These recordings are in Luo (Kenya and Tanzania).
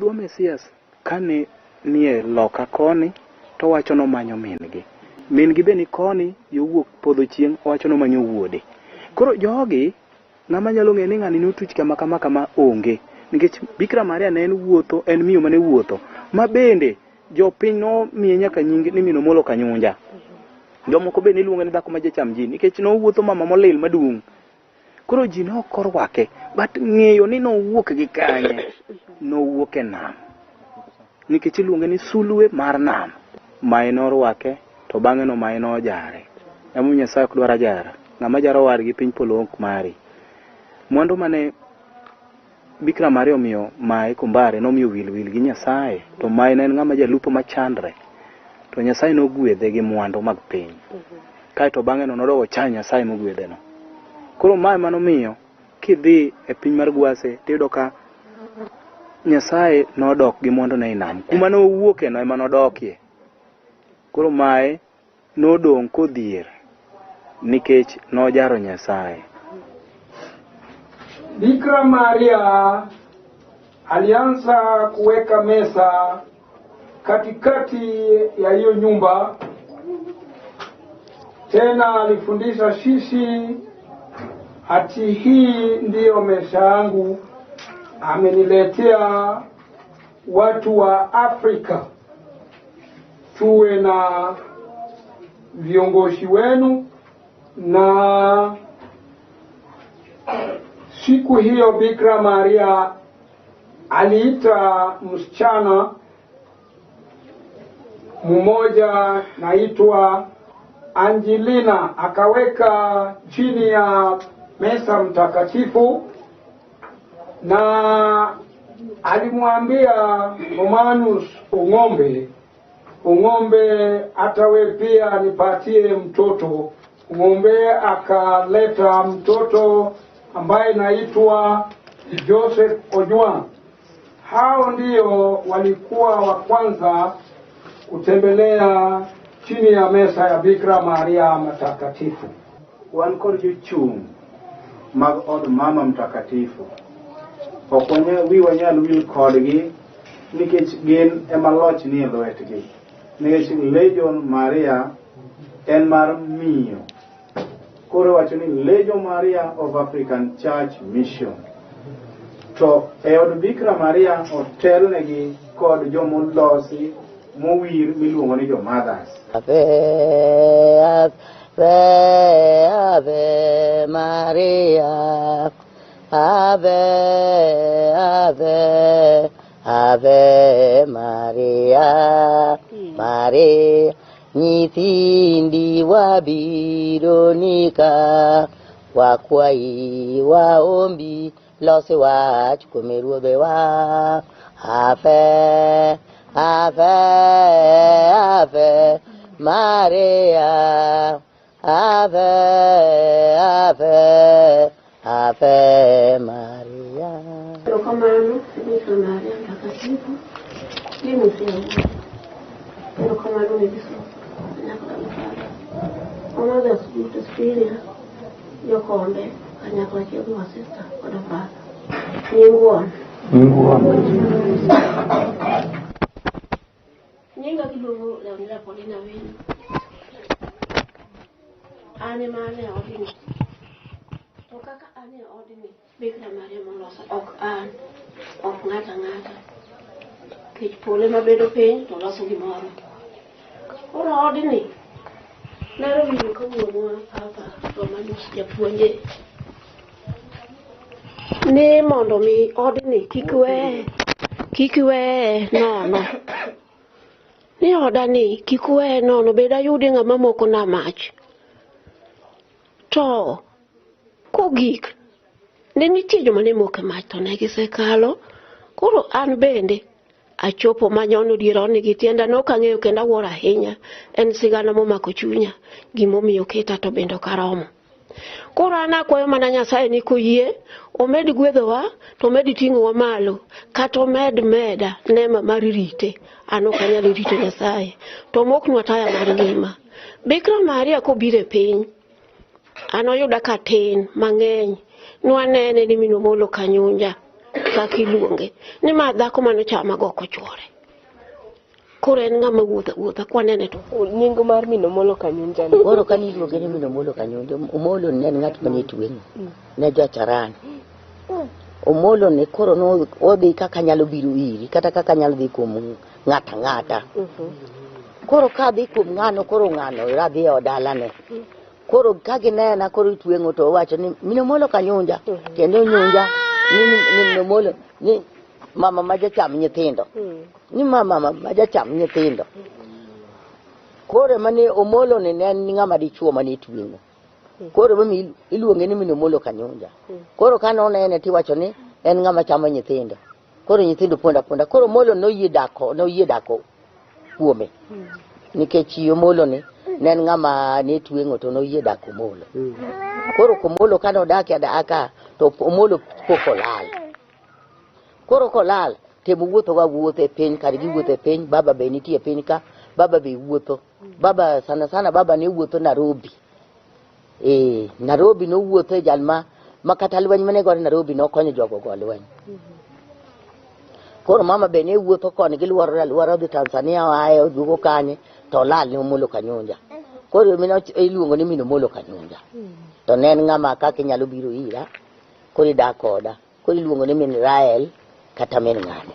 wuodwa Mesias kane nie loka koni to wacho no manyo min gi be ni koni yo wuok podho chieng' wacho no manyo wuode. Koro jogi ng'ama nyalo ng'e ni ng'ani notuch kama onge, nikech Bikira Maria ne en wuotho, en miyo mane wuotho, ma bende jopiny no miye nyaka nying ni mino molo kanyunja. Jomoko be niluonge ni dhako ma jacham ji, nikech no wuotho mama molil madung'. Koro ji no korwake, but ng'eyo ni no wuok gi kanye, no wuok e nam, nikech iluonge ni sulwe mar nam. Mae norwake to bang'e no mae no jare. Emo Nyasaye ok dwara jara, ng'ama jaro wargi piny polo ok mari. Mwandu mane Bikira Maria omiyo mae kumbare nomiyo wil gi Nyasaye, to mae ne ng'ama jalupo machandre, to Nyasaye nogwedhe gi mwandu mag piny. Kae to bang'e no nodogo cha Nyasaye mogwedhe no. Koro mae manomiyo kidhi e piny mar Gwase tiyudo ka Nyasaye nodok gi mwandu ne nam, kuma no wuoke no ema nodokie. Koro mae nodong' kodhier nikech nojaro Nyasaye. Bikira Maria alianza kuweka meza katikati ya hiyo nyumba. Tena alifundisha sisi ati hii ndiyo meza yangu, ameniletea watu wa Afrika, tuwe na viongozi wenu. Na siku hiyo Bikira Maria aliita msichana mmoja naitwa Angelina, akaweka chini ya meza mtakatifu, na alimwambia Romanus, ung'ombe hata we pia nipatie mtoto. Ng'ombe akaleta mtoto ambaye naitwa Joseph Ojwang. Hao ndio walikuwa wa kwanza kutembelea chini ya meza ya Bikira Maria mtakatifu. Wan kod jochung' mag od mama mtakatifu, ok wanyal wil kodgi nikech gin ema loch ni e lwetgi, nikech Legion Maria en mar miyo. Koro wacho ni Legion Maria of African Church Mission. To e od Bikira Maria otelnegi kod jomolosi mowir miluongo ni jomothers. Ave, Ave Maria, Ave, Ave, Ave Maria, Maria, nyithindi wabiro nika, wakwai waombi, losi wach kuom ruodhewa. Ave, Ave, Ave Maria, Ave, Ave, Ave Maria. Lokamano, Bikira Maria mtakatifu, mimi sio. Lokamano ni Yesu. Ona da spirito spiria. Yo kombe, kanyakla kiyo wa sister, koda father. Nyingwa. Nyinga kidogo la mila Polina wenu. Ane mane odini. Tokaka ane odini. Bikira Maria molosa ok an, ok ng'ata. Kech pole mabedo piny to loso gimoro. Ora odini. Naro winjo kawuonwa Papa Romanus japuonje ni mondo mi odni kik we nono. Ni odani kik we nono, beda yudi ng'ama moko na mach. To kogik ne nitie joma ne moke mach to ne gisekalo. Koro an bende achopo manyono dironi gi tienda no kang'eyo kenda wuora ahinya. En sigana momako chunya, gimomiyo keta to bendo karomo. Koro ana kwayo mana Nyasaye ni koyie omed gwedhowa, to med ting'owa malo, kata omed meda nema mar rite. Ano kanyalo rito Nyasaye to moknwa taya mar ngima. Bikira Maria kobire piny, ano yuda ka tin mang'eny nwanene ni mino molo kanyunja. kakiluonge ni ma dhako mano chama go ko chwore koro en ng'ama wuotha kwanene to nyingo mar mino molo kanyunja koro kani iluonge ni mino molo kanyunja omolo ne en ng'at mane tueng'o ne jacharan omolo ne koro no odhi kaka nyalo biro iri kata kaka nyalo dhi kuom ng'ata koro ka dhi kuom ng'ano koro ng'ano radhi odalane koro ka ginena koro itueng'o to wacho ni mino molo kanyunja kendo nyunja ni mino molo ni mama ma jacham nyithindo ni mama ma jacham nyithindo koro mane omolo ne en ng'ama dichuo mane itueng'o koro mami iluonge ni mino molo kanyunja koro kanonene tiwacho ni en ng'ama chamo nyithindo koro nyithindo ponda koro molo noyie dako kuome nikech omolo ne en ng'ama ne tueng'o to noyie dako molo koro komolo kanodaki adaka to omolo pokolal koro kolal temo wuotho e piny kar giwuotho e piny baba be nitie piny ka baba be wuotho baba sana baba ne wuotho Nairobi Nairobi no wuotho jalma makata lweny mane gore Nairobi no konyo jogo go lweny koro mama be ne wuotho koni giluoro dhi Tanzania ae duogo kanye to lal ne omolo kanyunja koro mino iluongo ni mino molo kanyunja to ne en ng'ama kaka nyalo biro ira koro dak koda koro iluongo ni min Rael kata min ng'ane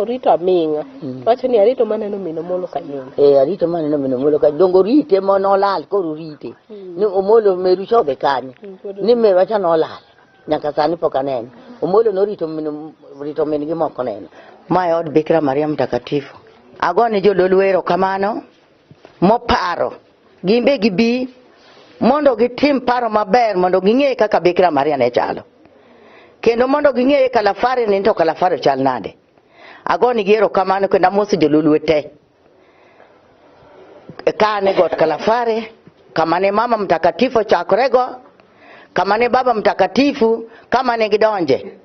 rito aminga wacho ni arito maneno mino molo kanyunja arito maneno mino molo kanyunja dongo rite monolal koro rite ni omolo meru chobe kanye ni meru acha nolal nyaka sani pok aneno omolo no rito min gi moko neno ma od Bikira Maria Mtakatifu agone jololwero kamano moparo gimbe gibi mondo gitim paro maber mondo ging'e kaka Bikira Maria ne chalo kendo mondo ging'e kalafare ni to kalafare chal nade agoni giero kamano kendo amosi jololwe te kane got kalafare kamane mama mtakatifu chakrego kamane baba mtakatifu kamane gidonje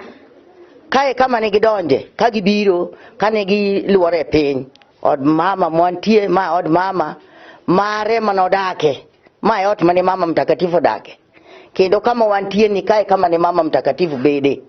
kae kamane gidonje ka gibiro kane giluore piny od mama mwantie ma od mama mare manodake ma ot mane mama mtakatifu dake kendo kama wantie ni kae kama ne mama mtakatifu bede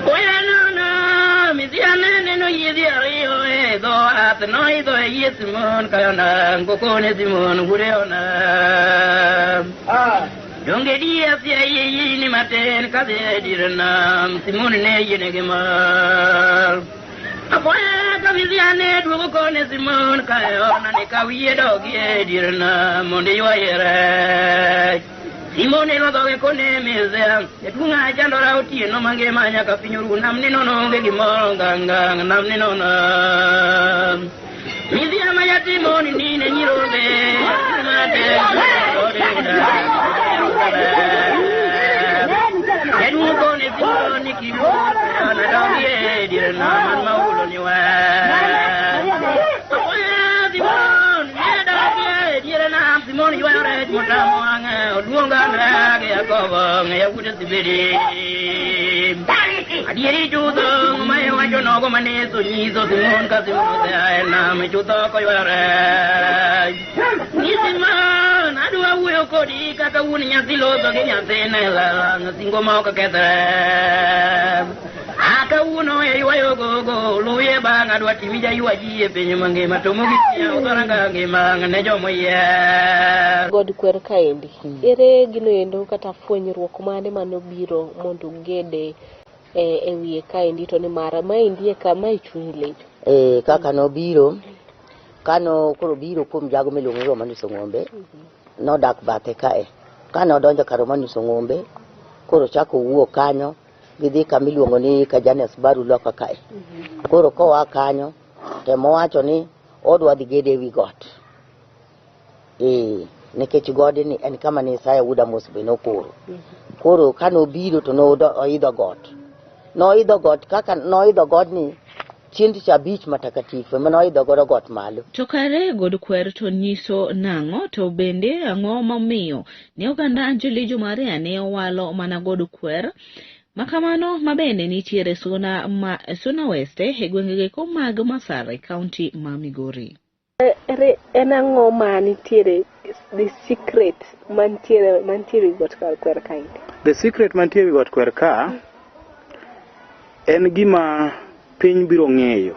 Koya na mizia Sianene no yedi ario do at no do yesimon kana ngokone simon gureona. Dongedi asia ni maten kade dirna simon ne yenegema. Apoya kaviziane dwokone simon kayona ne kawiye dogie dirna monde yoyere. Simone lo doge kone mezea etunga jandora oti no mange manya ka pinyuru namni no no nge gimoro ganga namni no na mizia maya timoni ni ne nyirobe mate edu kone simoni kibo na doge dirna man maulo ni wa Simon, you are ready to come Luanga, Yakobo, Yakuta Sibiri. I did you do my wife, you know, my name, so he's of the moon, Casimo, and I'm to talk. You are right. Nissiman, I do a will call the Catawunia Silos against the single market. Akauno eyo go luye banga dwa timija yuwa jiye penye mange matomugi ya utaranga ngimanga nejo moye God kwer kaendi ere gino endo kata fwenyruok mane manobiro mondo gede ewiye kaendi to ni mara maendi kama ichunyi lejo kaka nobiro kano koro biro kuom jago miluongo ni Maniso Ng'ombe nodak bathe kae kano donjo karo Maniso Ng'ombe koro chako wuok kanyo gidhi kamiluongo ni Kajanes Baru loka kae. Koro koa kanyo temo wacho ni odwa dhi gede wi got. Nikech gode ni en kama ni Isaya wuda Mosbe nokoro. Koro kano biro to noidho got. Noidho got kaka noidho got ni chiend cha beach matakatifu manoidho godo got malo. To kare god kwer to nyiso nang'o to bende ang'o momiyo ne oganda Anjuli Maria ne owalo mana god kwer. Makamano mabende nitiere Suna West gwengege ko mag Masare County ma Migori. Enang'o ma nitiere the secret mantiere got kwer kaendi. The secret mantiere got kwer ka en gima piny biro ng'eyo.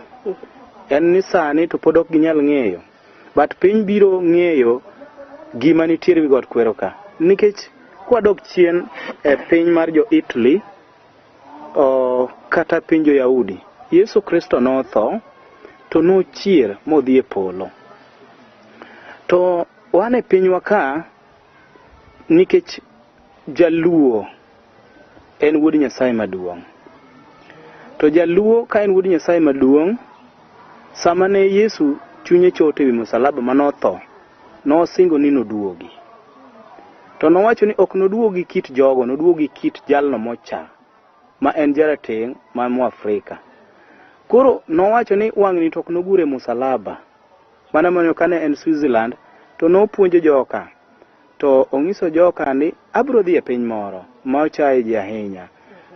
En ni sani to pod ok ginyal ng'eyo. But piny biro ng'eyo gima nitiere got kwer ka. Nikech kwadok chien e piny mar jo Italy kata pinjo Yahudi, Yesu Kristo notho to nochier modhi e polo. To wane pinywa ka nikech Jaluo en wuod Nyasaye maduong'. To Jaluo ka en wuod Nyasaye maduong', sama ne Yesu chunye chote wi msalaba manotho, nosingo ni noduogi. To nowacho ni ok noduogi kit jogo, noduogi kit jalno mocha ma en jarateng' ma Afrika. Koro nowacho ni wang'ni tok nogure musalaba. Mana manyo kane en Switzerland to nopuonjo joka. To ongiso joka ni abro dhi e piny moro ma ochaye ji ahinya.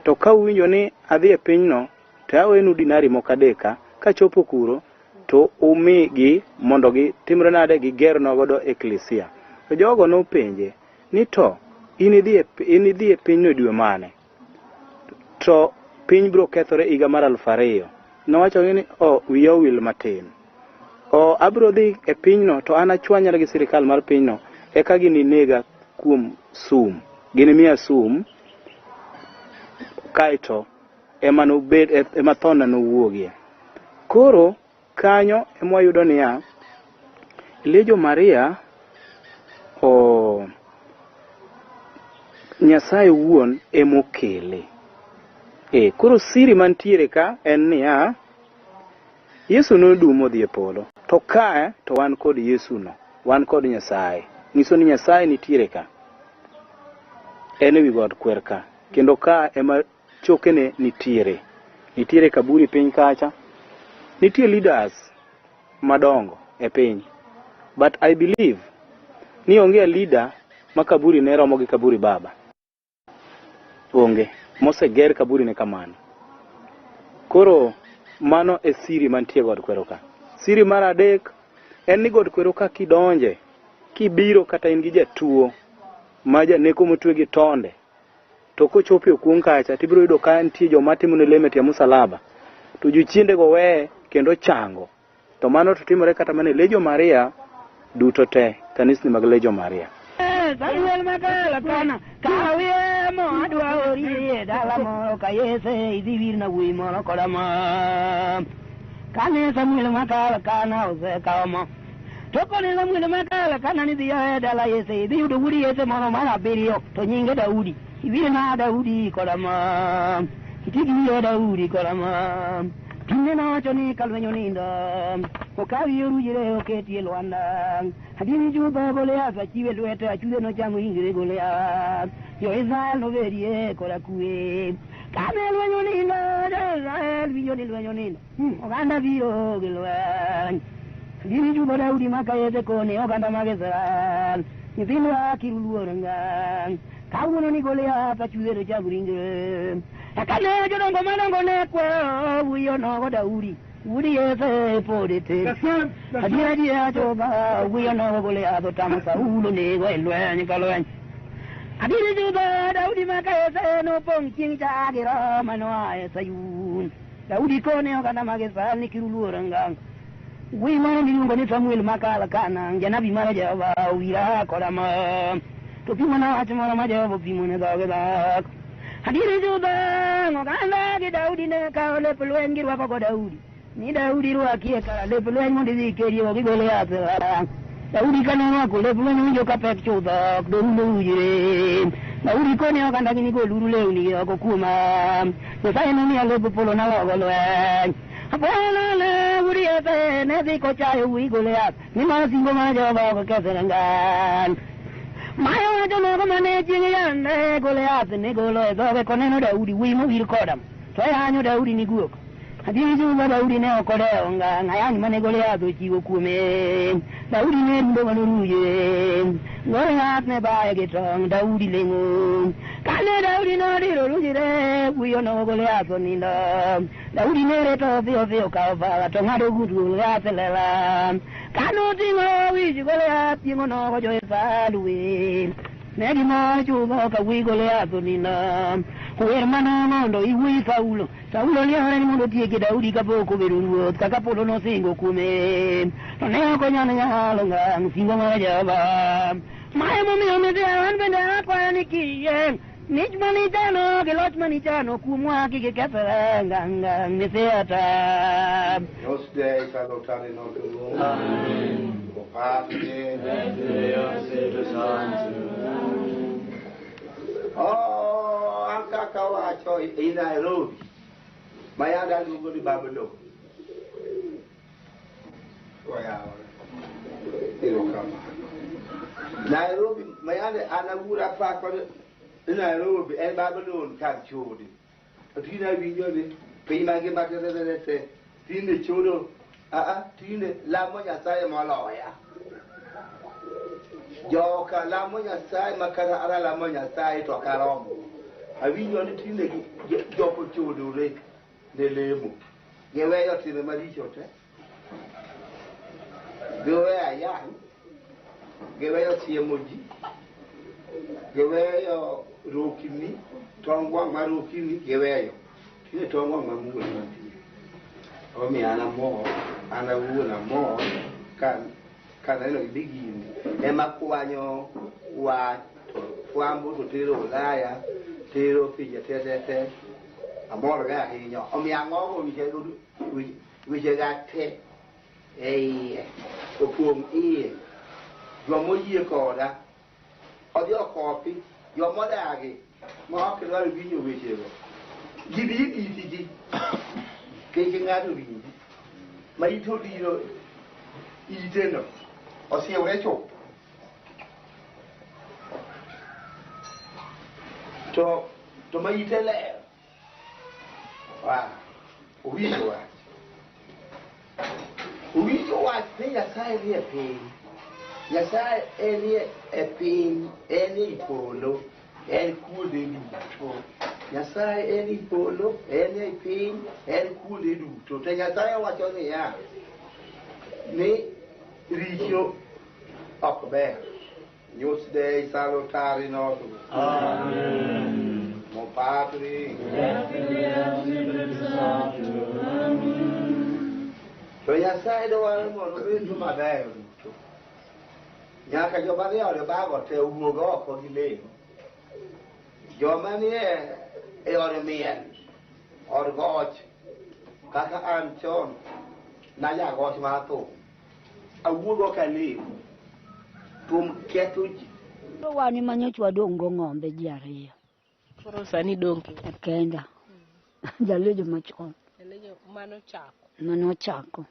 To ka uwinjo ni adhi e pinyno to awenu dinari mokadeka ka chopo kuro to umigi mondo gi timre nade gi ger nogodo eklesia. To jogo nopenje ni to inidhi e pinyno dwe mane? To piny bro kethore higa mar 2000. Nowacho ni wiya owil matin. Abro dhi e pinyno to an achwanyra gi sirikal mar pinyno eka gini nega kuom sum. Gini miya sum kaito ema thona nowuogie. Koro kanyo emwayudo niya Lejo Maria Nyasaye wuon emokele. Koro siri mantiere ka en niya Yesu nodumo dhi e polo. To ka to wan kod Yesu no, wan kod Nyasaye. Nyiso ni Nyasaye nitiere ka. En wi got kwer ka. Kendo ka ema chokene nitiere. Nitiere kaburi piny kacha. Nitiere leaders madongo e piny. But I believe ni onge leader makaburi ne romo gi kaburi baba. Onge. Moseger kaburi ne kamano. Koro mano e siri mantie god kwero ka. Siri mar adek en ni god kwero ka kidonje, kibiro kata in gi jatuo ma janeko motwe gi tonde, to kochopo kuon kacha tibiro yudo ka nitie joma timo ne leme tia musalaba. to jochiende go we kendo chango, to mano to timore kata mana Legion Maria duto te, kanisni mag Legion Maria. Samuel Makala kana kawie mo adwa ori dala mo kayese idivir na wi mo kolama kane Samuel Makala kana ose kawmo toko ne Samuel Makala kana ni dia dala yese idiu do wuri yese mo mara berio to nyinge Daudi ibire na Daudi kolama kitigi yo Daudi kolama tinne na choni kalwenyo ninda okawi yorujire oketi elwanda hadini juba Goliath achiwe lwete achude no chango ingire Goliath yo Israel no verie kola kuwe kame lwenyo ninda Israel biyo ni lwenyo ninda oganda biyo gelwan hadini juba Daudi makayete kone oganda magezran nyithindo akiruluorenga kawuono ni Goliath achude no chango ingire akane jodongo manongo ne kwe wiyo no Daudi Udi yese podete Adi ajoba wiyo no Goliath tamu Saulo nego elwenye kalwenye Adini juba Daudi makayese no pong king chagira manoa Sayun Daudi kone ogana magesa nikiruluorenga Wimana nilungo ni Samuel Makala kana Janabi mara java wira kodama Tupimana achimara majava pimone dageda Hadiri juba ngoganda ki Daudi ne ka le pelwen girwa ko Daudi ni Daudi ruwa ki ka le pelwen mo di keri o Goliath Daudi kana ko le pelwen mo ka pek chuda do lu yire Daudi ko ne oganda ni go luru le uni ko kuma no sai no ni ale polo na lo le apana le uri ate ne di ko cha wi Goliath ni ma singo ma java ko ka serangan Mayo jono ko mane jingyane Goliath ne golo dobe koneno Daudi wimo wir kodam to yanyo Daudi ni guok hadini juba Daudi ne okode onga ngayani mane Goliath chiwo kume Daudi ne ndo manuruje Goliath ne bae getong Daudi lengo kale Daudi no diro rujire wiyo no Goliath ninda Daudi ne reto vio ka vala to ngado gudu Goliath lela kanu tingo wiji Goliath tingo no ko joe salwe negi mo chugo ka wi Goliath ninda hermano mondo iwi Saulo ni ore ni mondo tieke Daudi ka poko beruo kaka polo no singo kume to ne ko nyana nyalo nga singo ma jaba mai mo mi me an benda kwa ni kiye Nijmani chano, gelotmani chano, kumwa kike kafara nganga niseata. Nostei salutare notu. Amen. O Padre, Figlio, Santo. Oh, anka kawacho in Nairobi. Mayanda lungo di Babylon. Oya. Ilo kama. Nairobi, mayanda anagura pa kwa Nairobi and Babylon can't show it. But you know, we pay my game back to the Tina Chodo, Tina Lamoya Sai Maloya. Joka Lamoya Sai Makara Lamoya Sai to Karam. I mean, you only Tina Joko Chodo Lake, the Lemo. You wear your Tina Marichot. Go where young. Give your Tiamoji. Geweyo rokini tongwa marokini geweyo kile tongwa mamungu ni omi ana wuna mo kan eno ibigini ema kwanyo wa fwambo to tero Ulaya tero pija tete amoro ga hinyo omi angogo wije gate opum yomo yie koda Audio copy, your mother again. Mark and I'll be your whichever. Give it easy. Taking out of you. My told you, eaten or see a retro. To my tell wow, we watch pay aside here pay. Yes, I any pain, any polo, and cool they do. Yes, I any polo, any pain, and cool they do. To tell us, I watch on the air. May reach you up there. You stay salutary not. Amen. Mon Padre, Nyasaye dwaro mondo obed maber duto. Nyaka joma nie ode bago te wuog oko gi lemo. Joma nie e ode miel, od goch, kaka an chon, na jagoch mar thum. Awuogo ka lemo. Thum ketho ji. Wani manyochwa dong' go ng'ombe ji ariyo. Koro sani dong' kenda. Jalejo machon. Jalejo mano chako. Mano chako.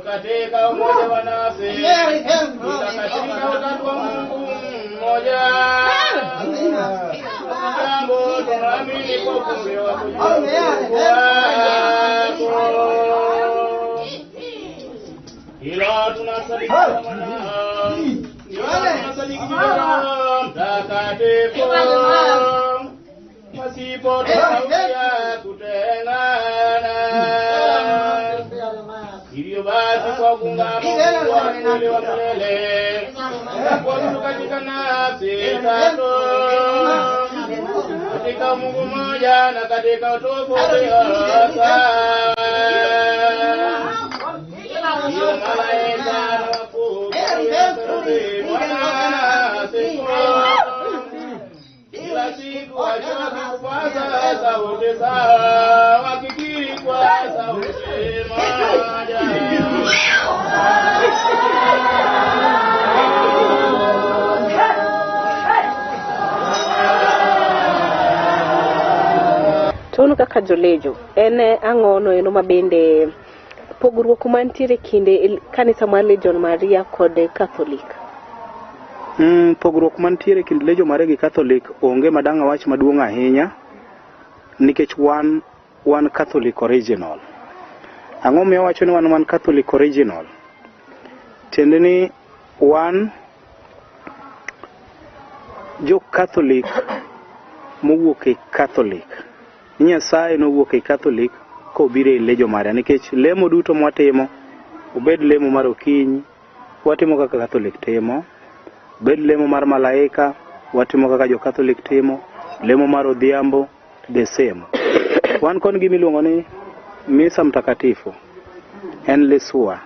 Katika umoja wa nafsi, katika utatu wa Mungu mmoja. Jambo tunaamini kwa ukumbi wa kujua wako. Ila tunasadiki kwa mwanao, tunasadiki kwa mtakatifu. Pasipo tofauti kutengana. Hivyo basi kwa kuungama kwa mwili wa milele na kuabudu katika nafsi tatu katika Mungu mmoja na katika utofauti sawa. Hiyo malaika na wakuu Bwana siku kila siku wachoka kupaza sauti zao wakikiri kwa sauti moja. Tono kaka jolejo en ang'ono eno mabende pogruok mantiere kinde kanisa mar Legion Maria kod Catholic. Pogruok mantiere kind Legion Maria gi Catholic onge madang' wach maduong' ahinya nikech wan Catholic original. Ang'o miyo wacho ni wan Catholic original? Tiende ni wan jo Catholic mowuok e Catholic. Nyasaye nowuok e Catholic kobiro e Legion Maria nikech lemo duto mwatimo, obed lemo mar okinyi, watimo kaka Catholic timo, obed lemo mar malaika, watimo kaka jo Catholic timo, lemo mar odhiambo, the same. Wan kon gimiluongo ni misa mtakatifu, en lesua.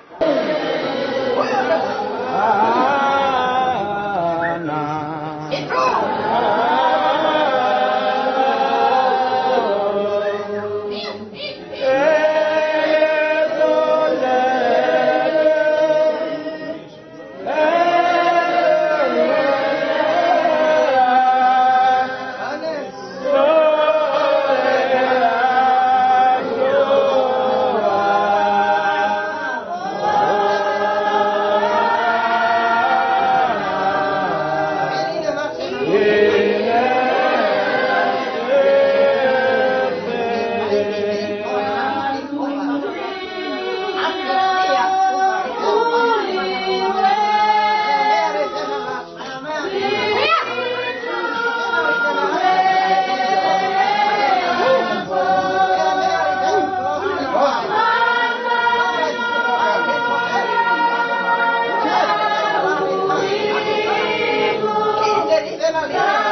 Gracias.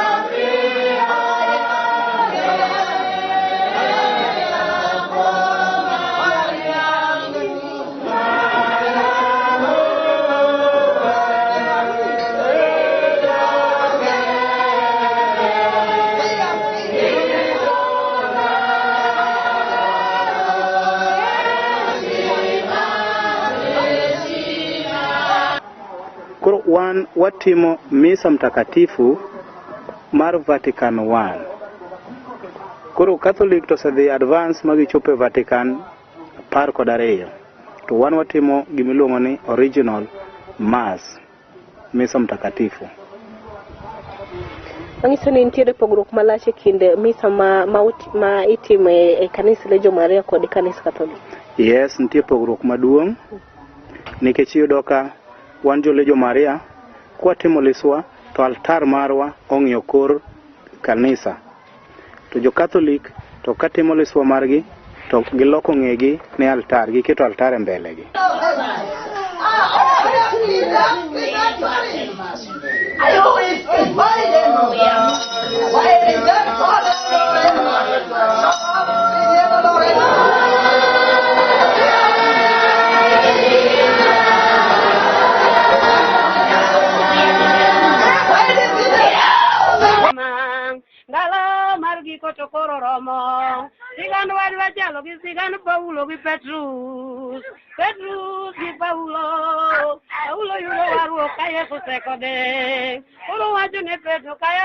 watimo misa mtakatifu mar Vatican I. Koro Catholic to sedhi advance magichope Vatican 12. To wan watimo gimiluongo ni original mass, misa mtakatifu. Manyiso ni nitiere pogruok malach e kind misa ma itimo e kanisa Lejo Maria kod kanisa Catholic. Yes, nitie pogruok maduong'. Nikech iyudo ka wan jo Lejo Maria kwa timo liswa to altar marwa ong'iyo kor kanisa. To jo Catholic to katimo liswa margi to giloko ng'egi ne altar, giketo altar e mbele gi. Koto koro romo Sigand wadwa chalo gi Sigand Paulo gi Petrus gi Paulo yudo warruok ka Yesu sekode koro wacho ne Petro kaya